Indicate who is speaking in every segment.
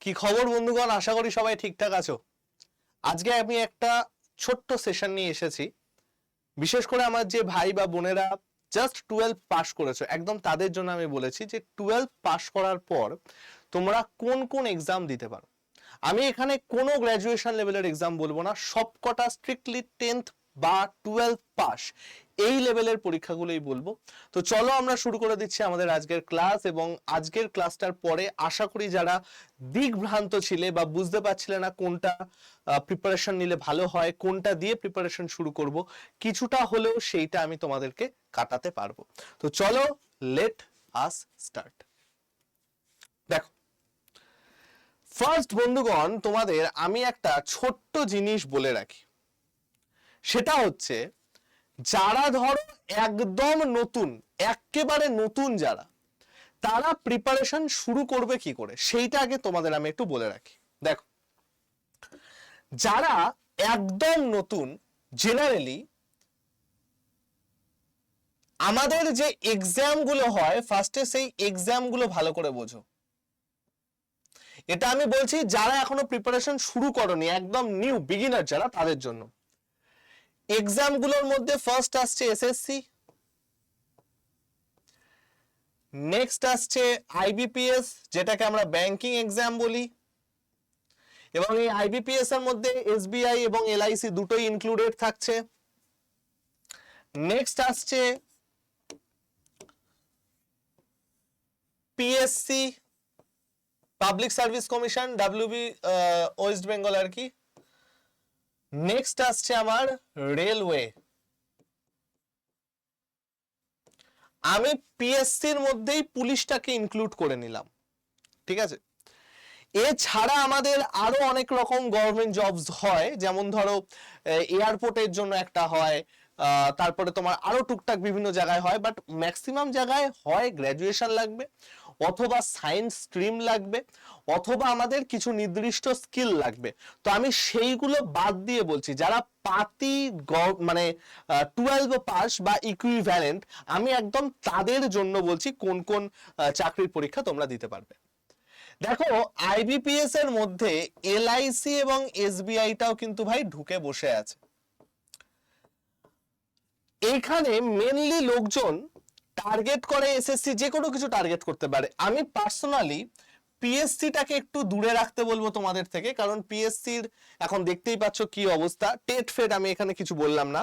Speaker 1: কি খবর বন্ধুগণ, আশা করি সবাই ঠিকঠাক আছো। আজকে আমি একটা ছোট্ট সেশন নিয়ে এসেছি, বিশেষ করে আমার যে ভাই বা বোনেরা জাস্ট 12 পাস করেছো, একদম তাদের জন্য আমি বলেছি যে 12 পাস করার পর তোমরা কোন কোন এক্সাম দিতে পারো। আমি এখানে কোনো গ্র্যাজুয়েশন লেভেলের এক্সাম বলবো না, সবকটা স্ট্রিক্টলি 10th বা 12 পাস এই লেভেলের পরীক্ষাগুলোই বলবো। তো চলো আমরা শুরু করে দিচ্ছি আমাদের আজকের ক্লাস। এবং আজকের ক্লাসটার পরে আশা করি যারা দিকভ্রান্ত ছিলে বা বুঝতে পারছিলে না কোনটা প্রিপারেশন নিলে ভালো হয়, কোনটা দিয়ে প্রিপারেশন শুরু করব, কিছুটা হলেও সেইটা আমি তোমাদেরকে কাটাতে পারবো। তো চলো, লেট আস স্টার্ট। দেখো, ফার্স্ট বন্ধুগণ, তোমাদের আমি একটা ছোট্ট জিনিস বলে রাখি, সেটা হচ্ছে যারা ধরো একদম নতুন, একেবারে নতুন যারা, তারা প্রিপারেশন শুরু করবে কি করে সেইটা আগে তোমাদের আমি একটু বলে রাখি। দেখো, যারা একদম নতুন, জেনারেলি আমাদের যে এক্সাম গুলো হয় ফার্স্টে, সেই এক্সাম গুলো ভালো করে বোঝো। এটা আমি বলছি যারা এখনো প্রিপারেশন শুরু করনি, একদম নিউ বিগিনার যারা, তাদের জন্য। এক্সাম গুলোর মধ্যে ফার্স্ট আসছে এসএসসি, নেক্সট আসছে আইবিপিএস, যেটাকে আমরা ব্যাংকিং এক্সাম বলি, এবং এই আইবিপিএস এর মধ্যে এসবিআই এবং এলআইসি দুটোই ইনক্লুডেড থাকছে। নেক্সট আসছে PSC, public service commission, WB West Bengal আর কি। নেক্সট আসছে আমার রেলওয়ে। আমি পিএসসির মধ্যেই পুলিশটাকে ইনক্লুড করে নিলাম, ঠিক আছে। এছাড়া আমাদের আরো অনেক রকম গভর্নমেন্ট জবস হয়, যেমন ধরো এয়ারপোর্টের জন্য একটা হয়, তারপরে তোমার আরো টুকটাক বিভিন্ন জায়গায় হয়, বাট ম্যাক্সিমাম জায়গায় হয় গ্র্যাজুয়েশন লাগবে, অথবা সায়েন্স স্ট্রিম লাগবে, অথবা আমাদের কিছু নির্দিষ্ট স্কিল লাগবে। তো আমি সেইগুলো বাদ দিয়ে বলছি, যারা পাতি মানে 12 পাস বা ইকুইভ্যালেন্ট, আমি একদম তাদের জন্য বলছি কোন কোন চাকরির পরীক্ষা তোমরা দিতে পারবে। দেখো, আইবিপিএস এর মধ্যে এলআইসি এবং এসবিআইটাও কিন্তু ভাই ঢুকে বসে আছে। এইখানে মেনলি লোকজন টার্গেট করে এসএসসি, যে কোনো কিছু টার্গেট করতে পারে। আমি পার্সোনালি পিএসসিটাকে একটু দূরে রাখতে বলবো তোমাদের থেকে, কারণ পিএসসির এখন দেখতেই পাচ্ছ কি অবস্থা। টেট ফেড আমি এখানে কিছু বললাম না।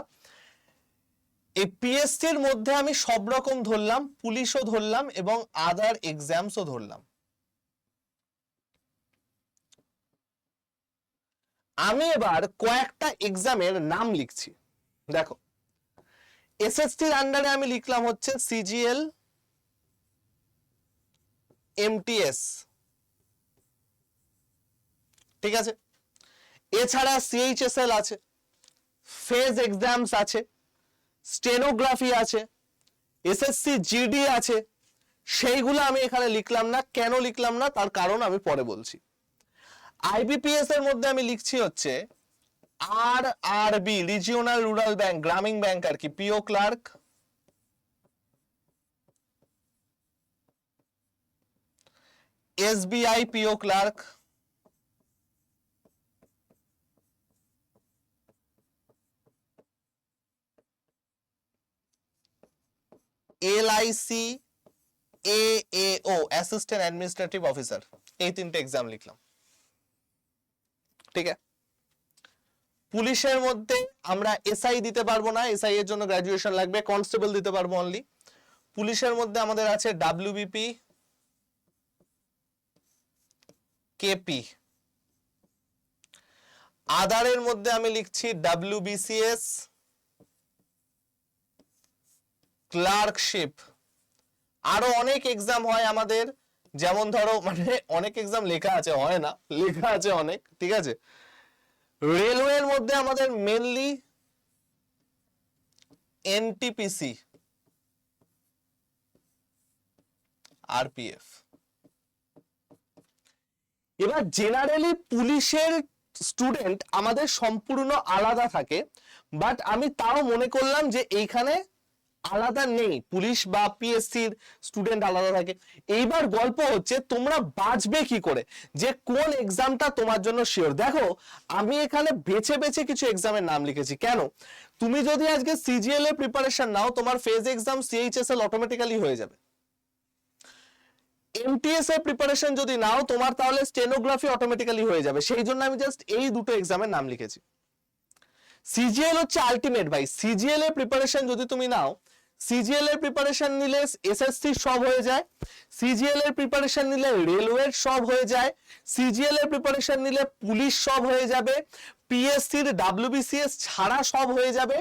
Speaker 1: এই পিএসসির মধ্যে আমি সব রকম ধরলাম, পুলিশও ধরলাম এবং আদার এক্সামসও ধরলাম। আমি এবার কয়েকটা এক্সামের নাম লিখছি। দেখো, এসএসসির আন্ডারে আমি লিখলাম হচ্ছে সিজিএল, এমটিএস, ঠিক আছে। এছাড়া সিএইচএসএল আছে, ফেজ এক্সামস আছে, স্টেনোগ্রাফি আছে, এসএসসি জিডি আছে। সেইগুলো আমি এখানে লিখলাম না। কেন লিখলাম না তার কারণ আমি পরে বলছি। আইবিপিএস এর মধ্যে আমি লিখছি হচ্ছে RRB, regional rural bank, Gramin bank আর কি, PO clerk, SBI PO clerk, LIC AAO, assistant administrative officer. এই তিনটে এক্সাম লিখলাম, ঠিক আছে। পুলিশের মধ্যে আমরা এসআই দিতে পারবো না, এসআই এর জন্য গ্র্যাজুয়েশন লাগবে। কনস্টেবল দিতে পারবো অনলি। পুলিশের মধ্যে আমাদের আছে ডাব্লিউবিপি, কেপি। আদারের মধ্যে আমি লিখছি ডাব্লিউবিসিএস, ক্লার্কশিপ। আরো অনেক এক্সাম হয় আমাদের, যেমন ধরো, মানে অনেক এক্সাম লেখা আছে, হয় না, লেখা আছে অনেক, ঠিক আছে। রেলওয়ের মধ্যে আমাদের মেনলি এনটিপিসি, আরপিএফ। এবার জেনারেলি পুলিশের স্টুডেন্ট আমাদের সম্পূর্ণ আলাদা থাকে, বাট আমি তাও মনে করলাম যে এইখানে আলাদা নেই, পুলিশ বা পিএসসির স্টুডেন্ট আলাদা থাকে। এইবার গল্প হচ্ছে তোমরা বাঁচবে কি করে, যে কোন এক্সামটা তোমার জন্য শিওর। দেখো আমি এখানে বেছে বেছে কিছু এক্সামের নাম লিখেছি। কেন? তুমি যদি আজকে সিজিএল এর প্রিপারেশন নাও, তোমার ফেজ এক্সাম সিএইচএসএল অটোমেটিক্যালি হয়ে যাবে। এমটিএস এর প্রিপারেশন যদি নাও তোমার, তাহলে স্টেনোগ্রাফি অটোমেটিক্যালি হয়ে যাবে। সেই জন্য আমি জাস্ট এই দুটো এক্সামের নাম লিখেছি। সিজিএল হচ্ছে আলটিমেট ভাই। সিজিএল এর প্রিপারেশন যদি তুমি নাও, সিজিএল এর প্রিপারেশন নিলে এসএসসি সব হয়ে যায়, সিজিএল এর প্রিপারেশন নিলে রেলওয়ে সব হয়ে যায়, সিজিএল এর প্রিপারেশন নিলে পুলিশ সব হয়ে যাবে, পিএসসির ডাব্লিউবিসিএস ছাড়া সব হয়ে যাবে।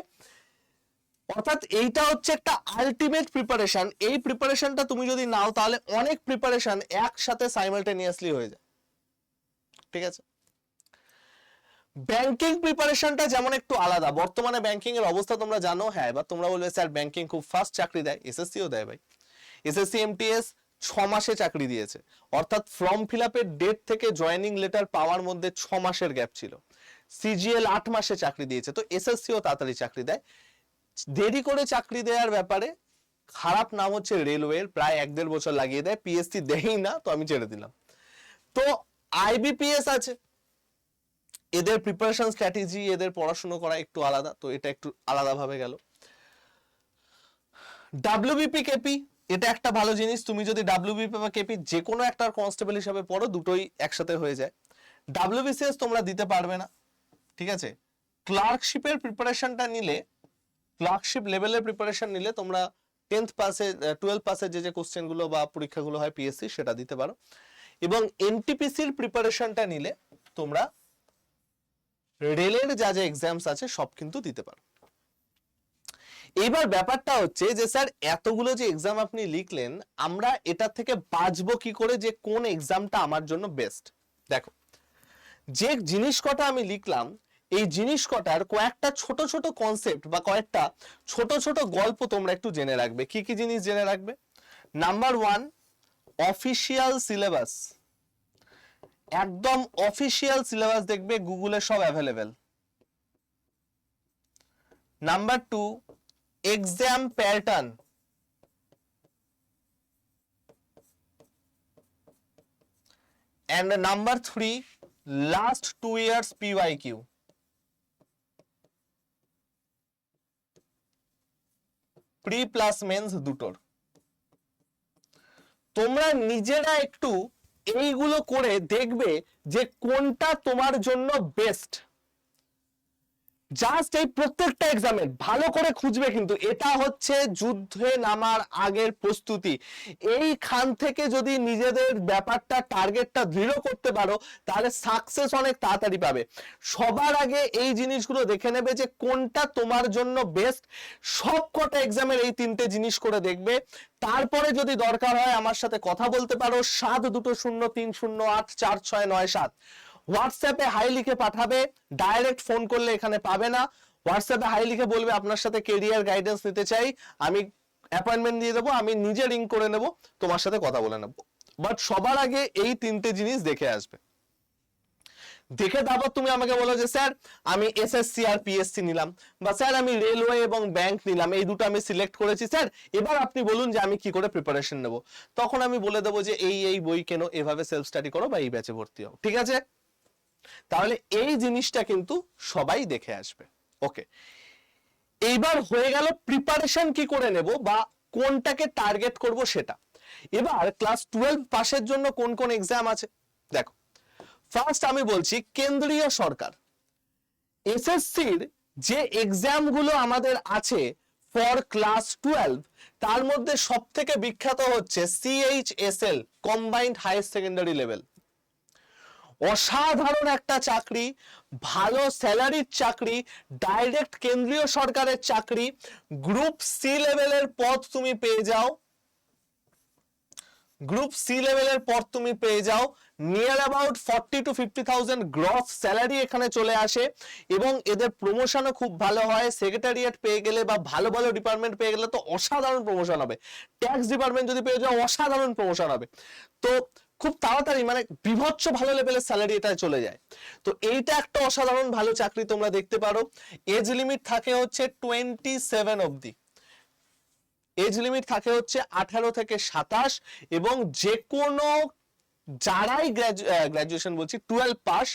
Speaker 1: অর্থাৎ এইটা হচ্ছে একটা আলটিমেট প্রিপারেশন। এই প্রিপারেশনটা তুমি যদি নাও তাহলে অনেক প্রিপারেশন একসাথে সাইমালটেনিয়াসলি হয়ে যায়। ঠিক আছে? ব্যাংকিং প্রিপারেশনটা যেমন একটু আলাদা। বর্তমানে ব্যাংকিং এর অবস্থা তোমরা জানো। হ্যাঁ, এবার তোমরা বলবে স্যার ব্যাংকিং খুব ফাস্ট চাকরি দেয়, এসএসসিও দেয় ভাই। এসএসসি এমটিএস 6 মাসে চাকরি দিয়েছে, অর্থাৎ ফর্ম ফিল আপের ডেট থেকে জয়েনিং লেটার পাওয়ার মধ্যে 6 মাসের গ্যাপ ছিল। সিজিএল 8 মাসে চাকরি দিয়েছে, তো এসএসসিও তাড়াতাড়ি চাকরি দেয়। দেরি করে চাকরি দেওয়ার ব্যাপারে খারাপ নাম হচ্ছে রেলওয়ের, প্রায় 1-1.5 বছর লাগিয়ে দেয়। পিএসসি দেয়ই না, তো আমি ছেড়ে দিলাম। তো আইবিপিএস আছে, এদের প্রিপারেশন স্ট্র্যাটেজি, এদের পড়াশোনা করা একটু আলাদা, তো এটা একটু আলাদা ভাবে গেল। ডাব্লিউবিপি কেপি, এটা একটা ভালো জিনিস। তুমি যদি ডাব্লিউবিপি বা কেপি যে কোনো একটা কনস্টেবল হিসাবে পড়ো, দুটোই একসাথে হয়ে যায়। ডাব্লিউবিসিএস তোমরা দিতে পারবে না, ঠিক আছে? ক্লার্কশিপের প্রিপারেশনটা নিলে, ক্লার্কশিপ লেভেলের প্রিপারেশন নিলে তোমরা 10th পাসে 12 পাসে যে কোশ্চেনগুলো বা পরীক্ষাগুলো হয় পিএসসি, সেটা দিতে পারো। এবং এনটিপিসির প্রিপারেশনটা নিলে তোমরা রেলের যা যা এক্সামস আছে সব কিন্তু দিতে পারো। এইবার ব্যাপারটা হচ্ছে যে স্যার এতগুলো যে এক্সাম আপনি লিখলেন, আমরা এটা থেকে বাঁচবো কি করে, যে কোন এক্সামটা আমার জন্য বেস্ট? দেখো, যে জিনিস কটা আমি লিখলাম, এই জিনিস কটার কয়েকটা ছোট ছোট কনসেপ্ট বা কয়েকটা ছোট ছোট গল্প তোমরা একটু জেনে রাখবে। কি কি জিনিস জেনে রাখবে? Number 1, official syllabus. একদম অফিসিয়াল সিলেবাস দেখবে, গুগলে সব available. Number 2, exam pattern. and number 3, last 2 years PYQ. Pre plus men's দুটোর। তোমরা নিজেরা একটু এইগুলো করে দেখবে যে কোনটা তোমার জন্য বেস্ট। জাস্ট এই প্রত্যেকটা এক্সামে ভালো করে খুঁজবে, কিন্তু এটা হচ্ছে যুদ্ধে নামার আগের প্রস্তুতি। এইখান থেকে যদি নিজেদের ব্যাপারটা, টার্গেটটা দৃঢ় করতে পারো, তাহলে সাকসেস অনেক তাড়াতাড়ি পাবে। সবার আগে এই জিনিসগুলো দেখে নেবে যে কোনটা তোমার জন্য বেস্ট। সব কটা এক্সামের এই 3টে জিনিস করে দেখবে। তারপরে যদি দরকার হয় আমার সাথে কথা বলতে পারো। 7203084697 হোয়াটসঅ্যাপে হাই লিখে পাঠাবে, ডাইরেক্ট ফোন করলে এখানে পাবে না। হোয়াটসঅ্যাপে হাই লিখে বলবে আপনার সাথে কেরিয়ার গাইডেন্স নিতে চাই, আমি অ্যাপয়েন্টমেন্ট দিয়ে দেবো, আমি নিজে রিং করে নেব, তোমার সাথে কথা বলে নেব। বাট সবার আগে এই 3টে জিনিস দেখে আসবে। দেখে তারপর তুমি আমাকে বলো যে স্যার আমি এসএসসি আর পিএসসি নিলাম, বা স্যার আমি রেলওয়ে এবং ব্যাংক নিলাম, এই দুটো আমি সিলেক্ট করেছি স্যার, এবার আপনি বলুন যে আমি কি করে প্রিপারেশন নেব। তখন আমি বলে দেবো যে এই বই কেন, এভাবে সেলফ স্টাডি করো বা এই ব্যাচে ভর্তি হও। ঠিক আছে? তাহলে এই জিনিসটা কিন্তু সবাই দেখে আসবে। ওকে, এইবার হয়ে গেল প্রিপারেশন কি করে নেব বা কোনটাকে টার্গেট করব সেটা। এবার ক্লাস 12 পাশের জন্য কোন কোন এক্সাম আছে দেখো। ফার্স্ট আমি বলছি কেন্দ্রীয় সরকার, এসএসসির যে এক্সামগুলো আমাদের আছে ফর ক্লাস 12, তার মধ্যে সবথেকে বিখ্যাত হচ্ছে CHSL, combined higher secondary level. অসাধারণ একটা চাকরি, ভালো স্যালারির চাকরি, ডাইরেক্ট কেন্দ্রীয় সরকারের চাকরি। গ্রুপ সি লেভেলের পদ তুমি পেয়ে যাও, গ্রুপ সি লেভেলের পর তুমি পেয়ে যাও near about 40 to 50,000 gross salary এখানে চলে আসে, এবং এদের প্রমোশনও খুব ভালো হয়। সেক্রেটারিয়েট পেয়ে গেলে বা ভালো ভালো ডিপার্টমেন্ট পেয়ে গেলে তো অসাধারণ প্রমোশন হবে। ট্যাক্স ডিপার্টমেন্ট যদি পেয়ে যাও অসাধারণ প্রমোশন হবে। তো খুব তাড়াতাড়ি, মানে বিভৎস ভালো লেভেলের স্যালারি এটা চলে যায়। তো এইটা একটা অসাধারণ ভালো চাকরি, তোমরা দেখতে পারো। এজ লিমিট থাকে হচ্ছে 27 অবধি। এজ লিমিট থাকে হচ্ছে 18 থেকে 27, এবং যে কোনো যারাই গ্রাজুয়েশন বলছি 12 পাস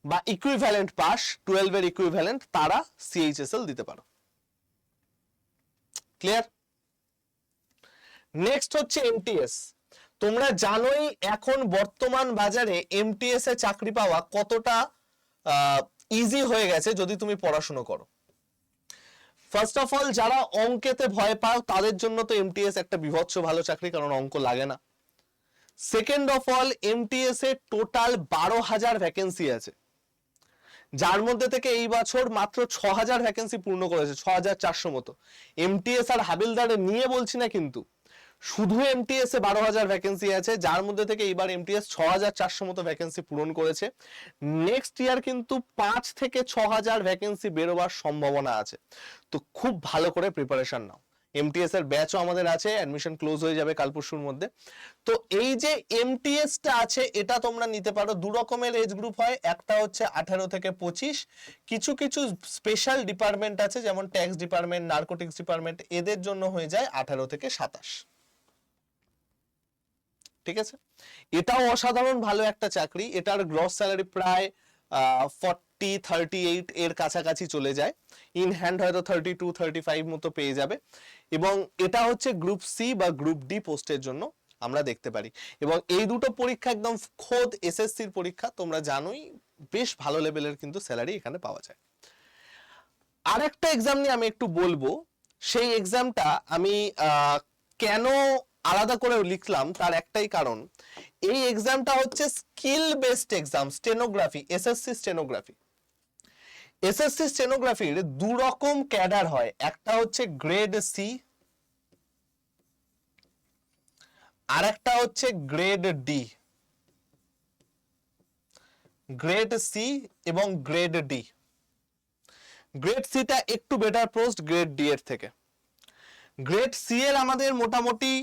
Speaker 1: বা ইকুইভ্যালেন্ট পাস, 12 এর ইকুইভ্যালেন্ট, তারা সিএইচএসএল দিতে পারো। ক্লিয়ার? নেক্সট হচ্ছে এমটিএস। তোমরা জানোই এখন বর্তমান বাজারে এমটিএস এ চাকরি পাওয়া কতটা ইজি হয়ে গেছে যদি তুমি পড়াশোনা করো। ফার্স্ট অফ অল, যারা অঙ্কেতে ভয় পাও তাদের জন্য তো এমটিএস একটা বিভৎস ভালো চাকরি, কারণ অঙ্ক লাগে না। Second of all, MTS A total 12,000 vacancy আছে, যার মধ্যে থেকে এই বছর মাত্র 6,000 ভ্যাকেন্সি পূর্ণ করেছে, 6,400 মতো। এমটিএস আর হাবিলদারে নিয়ে বলছি না, কিন্তু শুধু এমটিএস এ 12,000 ভ্যাকেন্সি আছে, যার মধ্যে থেকে এইবার এমটিএস 6,400 মতো ভ্যাকেন্সি পূরণ করেছে। নেক্সট ইয়ার কিন্তু 5 থেকে 6,000 ভ্যাকেন্সি বেরোবার সম্ভাবনা আছে। তো খুব ভালো করে প্রিপারেশন নাও। এমটিএস এর ব্যাচও আমাদের আছে, অ্যাডমিশন ক্লোজ হয়ে যাবে কাল পরশুর মধ্যে। তো এই যে এমটিএস টা আছে, এটা তোমরা নিতে পারো। দু রকমের এজ গ্রুপ হয়, একটা হচ্ছে 18 থেকে 25, কিছু কিছু স্পেশাল ডিপার্টমেন্ট আছে যেমন ট্যাক্স ডিপার্টমেন্ট, নার্কোটিক্স ডিপার্টমেন্ট, এদের জন্য হয়ে যায় 18 থেকে 27। ঠিক আছে? এটাও অসাধারণ ভালো একটা চাকরি। এটার গ্রস স্যালারি প্রায় 40-38 এর কাছাকাছি চলে যায়। ইন হ্যান্ড হয়তো 32-35 মতো পেয়ে যাবে। এবং এটা হচ্ছে গ্রুপ সি বা গ্রুপ ডি পোস্টের জন্য আমরা দেখতে পারি। এবং এই দুটো পরীক্ষা একদম খোদ এসএসসির পরীক্ষা, তোমরা জানোই বেশ ভালো লেভেলের কিন্তু স্যালারি এখানে পাওয়া যায়। আরেকটা এক্সাম নিয়ে আমি একটু বলবো। সেই এক্সামটা আমি কেন আলাদা করে লিখলাম তার একটাই কারণ, এই এক্সামটা হচ্ছে skill based exam, stenography, SSC stenography. SSC স্টেনোগ্রাফির দু রকম ক্যাডার হয়, একটা হচ্ছে গ্রেড সি, আর একটা হচ্ছে গ্রেড ডি। গ্রেড সি এবং গ্রেড ডি। গ্রেড সিটা একটু বেটার পোস্ট গ্রেড ডি এর থেকে। গ্রেড সি এর আমাদের মোটামুটি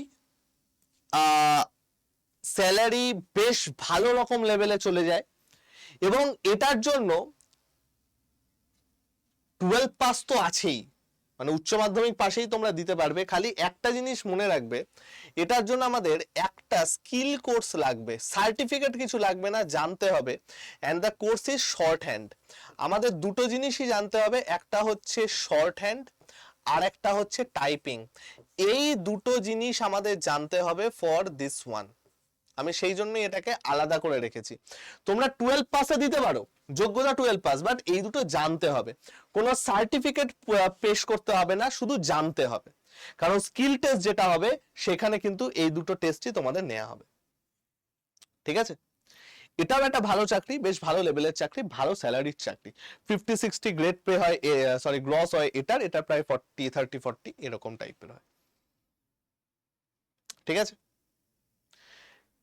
Speaker 1: স্যালারি বেশ ভালো রকম লেভেলে চলে যায়, এবং এটার জন্য 12 পাস তো আছেই, মানে উচ্চ মাধ্যমিক পাশেই তোমরা দিতে পারবে। খালি একটা জিনিস মনে রাখবে, এটার জন্য আমাদের একটা স্কিল কোর্স লাগবে, সার্টিফিকেট কিছু লাগবে না, জানতে হবে। And the course is shorthand. আমাদের দুটো জিনিসই জানতে হবে, একটা হচ্ছে শর্ট হ্যান্ড আর একটা হচ্ছে টাইপিং। এই দুটো জিনিস আমাদের জানতে হবে ফর দিস ওয়ান। আমি সেই জন্যই এটাকে আলাদা করে রেখেছি। তোমরা 12 পাসে দিতে পারো, যোগ্যতা 12 পাস, বাট এই দুটো জানতে হবে। কোনো সার্টিফিকেট পেশ করতে হবে না, শুধু জানতে হবে। কারণ স্কিল টেস্ট যেটা হবে সেখানে কিন্তু এই দুটো টেস্টই তোমাদের নেওয়া হবে। ঠিক আছে? এটাও একটা ভালো চাকরি, বেশ ভালো লেভেলের চাকরি, ভালো স্যালারির চাকরি। 50-60 গ্রেড পে হয়, সরি গ্রস হয় এটা প্রায় 30-40 এরকম টাইপের হয়। ঠিক আছে?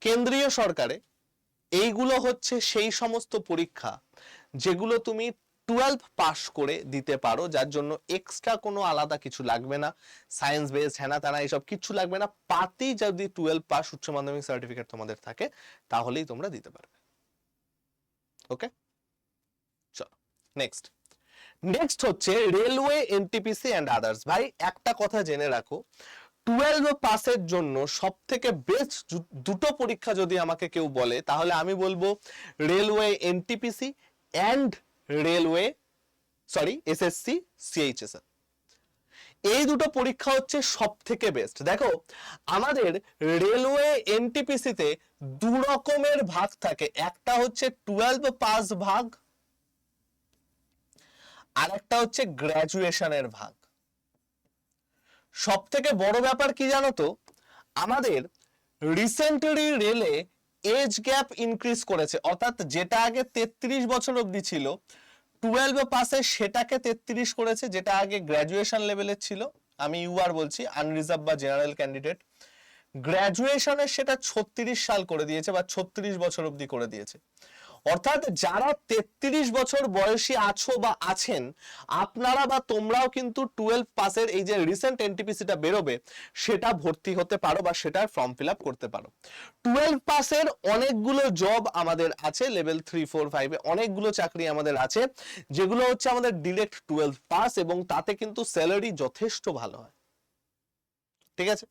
Speaker 1: কেন্দ্রীয় সরকারে এইগুলো হচ্ছে সেই সমস্ত পরীক্ষা যেগুলো তুমি 12 পাস করে দিতে পারো, যার জন্য এক্সট্রা কোনো আলাদা কিছু লাগবে না, সায়েন্স বেস হ্যানা তানা এসব কিছু লাগবে না। পাতি যদি 12 পাস উচ্চ মাধ্যমিক সার্টিফিকেট তোমাদের থাকে তাহলেই তোমরা দিতে পারবে। ওকে, চলো নেক্সট। নেক্সট হচ্ছে রেলওয়ে, এনটিপিসি এন্ড আদার্স। ভাই একটা কথা জেনে রাখো, 12 পাসের জন্য সব থেকে বেস্ট দুটো পরীক্ষা যদি আমাকে কেউ বলে তাহলে আমি বলবো railway NTPC and railway SSC CHSL. এই দুটো পরীক্ষা হচ্ছে সব থেকে বেস্ট। দেখো, আমাদের রেলওয়ে এনটিপিসি তে দু রকমের ভাগ থাকে, একটা হচ্ছে 12 পাস ভাগ, আর একটা হচ্ছে গ্রাজুয়েশনের ভাগ। সব থেকে বড় ব্যাপার কি জানো তো, আমাদের রিসেন্টলি রেলে এজ গ্যাপ ইনক্রিজ করেছে, অর্থাৎ যেটা আগে 33 বছর অবধি ছিল 12 পাসে সেটাকে 33 করেছে, যেটা আগে গ্রাজুয়েশন লেভেলের ছিল। আমি ইউআর বলছি, আনরিজার্ভ বা জেনারেল ক্যান্ডিডেট। গ্রাজুয়েশনের সেটা 36 সাল করে দিয়েছে বা 36 বছর অবধি করে দিয়েছে। অর্থাৎ যারা 33 বছর বয়সী আছো বা আছেন, আপনারা বা তোমরাও কিন্তু 12 পাসের এই যে রিসেন্ট এনটিপিসিটা বেরোবে সেটা ভর্তি হতে পারো বা সেটার ফর্ম ফিল আপ করতে পারো। 12 পাসের অনেকগুলো জব আমাদের আছে, লেভেল 3, 4, 5 এ অনেকগুলো চাকরি আমাদের আছে যেগুলো হচ্ছে আমাদের ডিরেক্ট 12 পাস, এবং তাতে কিন্তু স্যালারি যথেষ্ট ভালো হয়। ঠিক আছে।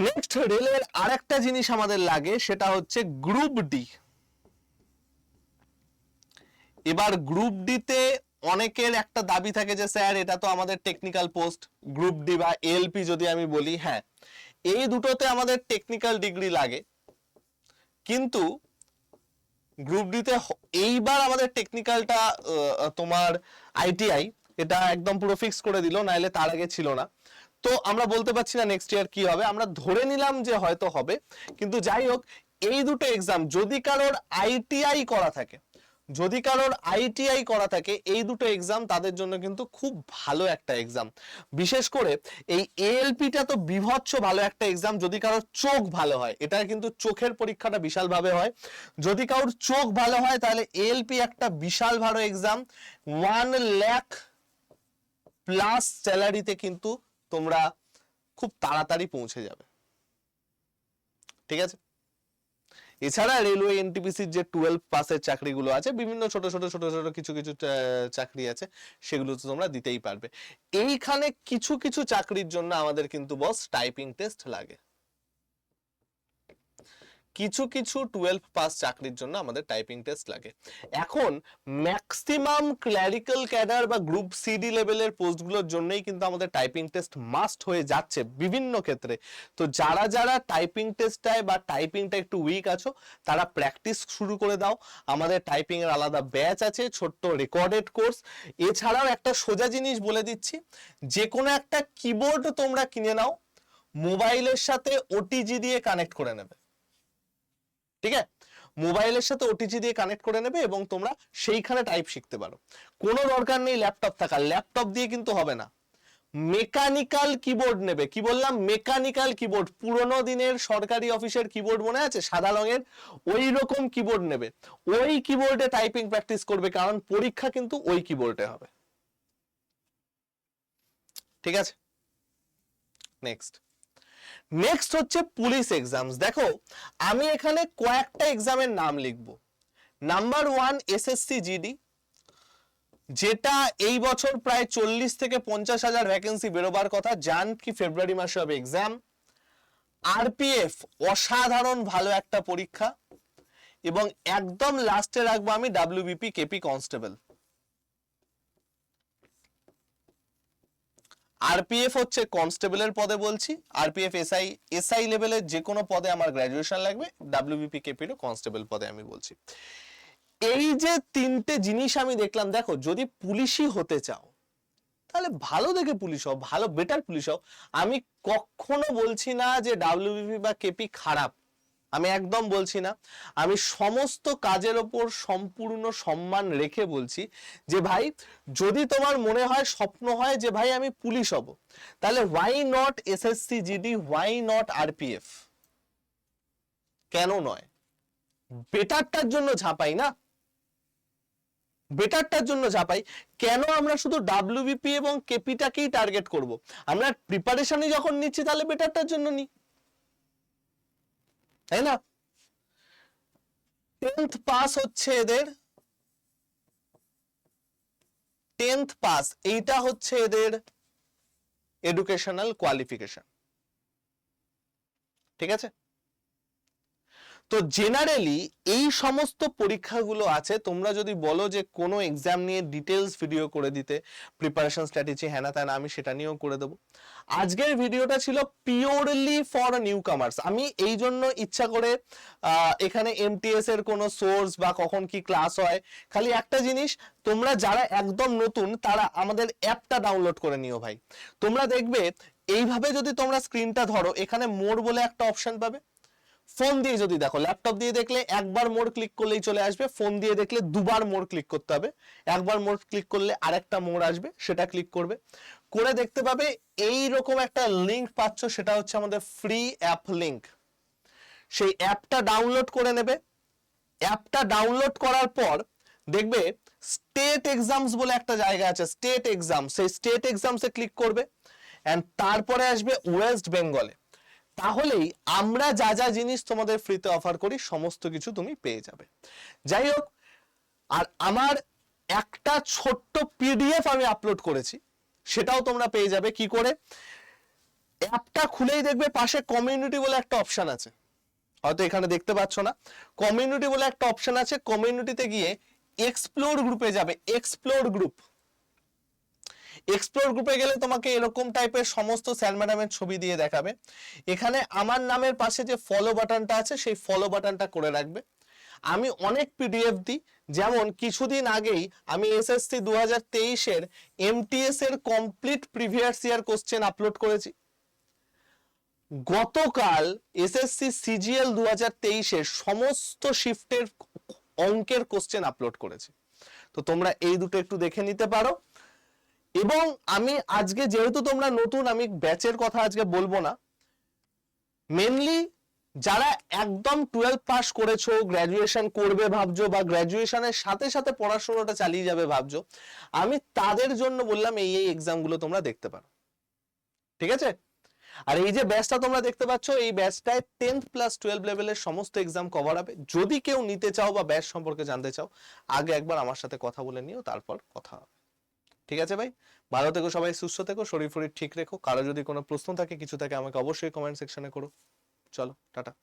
Speaker 1: নেক্সট রেলের আরেকটা জিনিস আমাদের লাগে, সেটা হচ্ছে গ্রুপ ডি। এবার গ্রুপ ডি তে অনেকের একটা দাবি থাকে যে স্যার এটা তো আমাদের টেকনিক্যাল পোস্ট, গ্রুপ ডি বা এএলপি যদি আমি বলি, হ্যাঁ এই দুটোতে আমাদের টেকনিক্যাল ডিগ্রি লাগে, কিন্তু গ্রুপ ডি তে এইবার আমাদের টেকনিক্যালটা তোমার আইটিআই এটা একদম পুরো ফিক্স করে দিল, নাইলে তার আগে ছিল না। তো আমরা বলতে পারছি না নেক্সট ইয়ার কি হবে, আমরা ধরে নিলাম যে হয়তো হবে। কিন্তু যাই হোক, এই দুটো এক্সাম যদি কারোর আইটিআই করা থাকে, যদি কারোর আইটিআই করা থাকে, এই দুটো এক্সাম তাদের জন্য কিন্তু খুব ভালো একটা এক্সাম। বিশেষ করে এই এএলপিটা তো বিভৎস ভালো একটা এক্সাম, যদি কারোর চোখ ভালো হয়। এটা কিন্তু চোখের পরীক্ষাটা বিশাল ভাবে হয়, যদি কারোর চোখ ভালো হয় তাহলে এএলপি একটা বিশাল ভালো এক্সাম। 1 লাখ প্লাস স্যালারিতে কিন্তু তোমরা খুব তাড়াতাড়ি পৌঁছে যাবে, ঠিক আছে। এছাড়া রেলওয়ে এনটিপিসির যে 12 পাসের চাকরিগুলো আছে, বিভিন্ন ছোট ছোট ছোট ছোট কিছু কিছু চাকরি আছে, সেগুলো তো তোমরা দিতেই পারবে। এইখানে কিছু কিছু চাকরির জন্য আমাদের কিন্তু বস টাইপিং টেস্ট লাগে, কিছু কিছু 12 পাস চাকরির জন্য আমাদের টাইপিং টেস্ট লাগে। এখন ম্যাক্সিমাম ক্লারিক্যাল ক্যাডার বা গ্রুপ সিডি লেভেলের পোস্টগুলোর জন্যই কিন্তু আমাদের টাইপিং টেস্ট মাস্ট হয়ে যাচ্ছে বিভিন্ন ক্ষেত্রে। তো যারা যারা টাইপিং টেস্টটায় বা টাইপিংটা একটু উইক আছো, তারা প্র্যাকটিস শুরু করে দাও। আমাদের টাইপিং এর আলাদা ব্যাচ আছে, ছোট্ট রেকর্ডেড কোর্স। এছাড়াও একটা সোজা জিনিস বলে দিচ্ছি, যে কোনো একটা কিবোর্ড তোমরা কিনে নাও, মোবাইলের সাথে ওটিজি দিয়ে কানেক্ট করে নেবে, ঠিক আছে। মোবাইলের সাথে ওটিজি দিয়ে কানেক্ট করে নেবে এবং তোমরা সেইখানে টাইপ শিখতে পারো। কোনো দরকার নেই ল্যাপটপ থাকার, ল্যাপটপ দিয়ে কিন্তু হবে না। মেকানিক্যাল কিবোর্ড নেবে, কি বললাম, মেকানিক্যাল কিবোর্ড, পুরোনো দিনের সরকারি অফিসের কিবোর্ড মনে আছে সাদা রঙের, ওই রকম কিবোর্ড নেবে, ওই কিবোর্ডে টাইপিং প্র্যাকটিস করবে, কারণ পরীক্ষা কিন্তু ওই কিবোর্ডে হবে, ঠিক আছে। নেক্সট নেক্সট হচ্ছে পুলিশ এক্সামস। দেখো আমি এখানে কয়েকটা এক্সামের নাম লিখব। নাম্বার 1 এসএসসি জিডি, যেটা এই বছর প্রায় 40 থেকে 50,000 ভ্যাকেন্সি বেরোবার কথা, জান কি ফেব্রুয়ারি মাসে হবে এক্সাম। আরপিএফ অসাধারণ ভালো একটা পরীক্ষা, এবং একদম লাস্টে রাখবো আমি ডাব্লিউবিপি কেপি কনস্টেবল। আরপিএফ হচ্ছে কনস্টেবলের পদে বলছি, আরপিএফ এসআই লেভেলের যে কোনো পদে আমার গ্র্যাজুয়েশন লাগবে, ডাব্লিউবিপি কেপিরও কনস্টেবল পদে আমি বলছি। এই যে তিনটে জিনিস আমি দেখলাম, দেখো যদি পুলিশই হতে চাও তাহলে ভালো দেখে পুলিশ হও, ভালো বেটার পুলিশ হও। আমি কখনো বলছি না যে ডাব্লিউবিপি বা কেপি খারাপ, আমি একদম বলছি না। আমি সমস্ত কাজের ওপর সম্পূর্ণ সম্মান রেখে বলছি যে ভাই, যদি তোমার মনে হয়, স্বপ্ন হয় যে ভাই আমি পুলিশ হব, তাহলে why not SSC GD, why not RPF, কেন নয়? বেটারটার জন্য ঝাঁপাই না, বেটারটার জন্য ঝাঁপাই। কেন আমরা শুধু ডাব্লিউবিপি এবং কেপিটাকেই টার্গেট করব? আমরা প্রিপারেশনই যখন নিচ্ছি তাহলে বেটারটার জন্য নিই, তাই না? 10th পাস হচ্ছে এদের, 10th পাস, এইটা হচ্ছে এদের এডুকেশনাল কোয়ালিফিকেশন, ঠিক আছে। তো জেনারেলি এই সমস্ত পরীক্ষাগুলো আছে। তোমরা যদি বলো যে কোনো এক্সাম নিয়ে ডিটেলস ভিডিও করে দিতে, প্রিপারেশন স্ট্র্যাটেজি হ্যানা ত্যানা, আমি সেটা নিয়েও করে দেবো। আজকের ভিডিওটা ছিল পিওরলি ফর নিউ কামার্স। আমি এই জন্য ইচ্ছা করে এখানে এমটিএস এর কোনো সোর্স বা কখন কি ক্লাস হয়, খালি একটা জিনিস, তোমরা যারা একদম নতুন তারা আমাদের অ্যাপটা ডাউনলোড করে নিও ভাই। তোমরা দেখবে এইভাবে যদি তোমরা স্ক্রিনটা ধরো, এখানে মোর বলে একটা অপশন পাবে। ফোন দিয়ে যদি দেখো, ল্যাপটপ দিয়ে দেখলে একবার মোর ক্লিক করলেই চলে আসবে, ফোন দিয়ে দেখলে দুবার মোর ক্লিক করতে হবে। একবার মোর ক্লিক করলে আরেকটা মোর আসবে, সেটা ক্লিক করবে, করে দেখতে পাবে এই রকম একটা লিংক পাচ্ছ, সেটা হচ্ছে আমাদের ফ্রি অ্যাপ লিংক। সেই অ্যাপটা ডাউনলোড করে নেবে। অ্যাপটা ডাউনলোড করার পর দেখবে স্টেট এক্সামস বলে একটা জায়গা আছে, স্টেট এক্সাম, সেই স্টেট এক্সামসে ক্লিক করবে, এন্ড তারপরে আসবে ওয়েস্ট বেঙ্গলে। তাহলেই আমরা যা যা জিনিস তোমাদের ফ্রিতে অফার করি সমস্ত কিছু তুমি পেয়ে যাবে। যাই হোক, আর আমার একটা ছোট্ট পিডিএফ আমি আপলোড করেছি, সেটাও তোমরা পেয়ে যাবে। কি করে? অ্যাপটা খুলেই দেখবে পাশে কমিউনিটি বলে একটা অপশন আছে, হয়তো এখানে দেখতে পাচ্ছ না, কমিউনিটি বলে একটা অপশন আছে, কমিউনিটিতে গিয়ে এক্সপ্লোর গ্রুপে যাবে, এক্সপ্লোর গ্রুপ, এক্সপ্লোর গ্রুপে গেলে তোমাকে এরকম টাইপের সমস্ত স্যার ম্যাডামের ছবি দিয়ে দেখাবে। এখানে আমার নামের পাশে যে ফলো বাটনটা আছে সেই ফলো বাটনটা করে রাখবে। আমি অনেক পিডিএফ দিই, যেমন কিছুদিন আগেই আমি এসএসসি 2023-এর এমটিএস এর complete previous year question upload করেছি। গতকাল এসএসসি সিজিএল 2023-এর সমস্ত শিফটের অঙ্কের কোশ্চেন আপলোড করেছি, তো তোমরা এই দুটো একটু দেখে নিতে পারো। এবং আমি আজকে যেহেতু তোমরা নতুন, আমি ব্যাচের কথা আজকে বলবো না, মেনলি যারা একদম 12 পাস করেছো, গ্র্যাজুয়েশন করবে ভাবছো বা গ্র্যাজুয়েশনের সাথে সাথে পড়াশোনাটা চালিয়ে যাবে ভাবছো, আমি তাদের জন্য বললাম এই এই এক্সামগুলো তোমরা দেখতে পারো, ঠিক আছে? আর এই যে ব্যাচটা তোমরা দেখতে পাচ্ছ, এই ব্যাচটায় 10th প্লাস 12 লেভেলের সমস্ত এক্সাম কভার হবে। যদি কেউ নিতে চাও বা ব্যাচ সম্পর্কে জানতে চাও, আগে একবার আমার সাথে কথা বলে নিও, তারপর কথা হবে, ঠিক আছে ভাই? ভালো থেকো সবাই, সুস্থ থেকো, শরীর ফরীর ঠিক রেখো। কারো যদি কোনো প্রশ্ন থাকে, কিছু থাকে, আমাকে অবশ্যই কমেন্ট সেকশনে করো। চলো টাটা।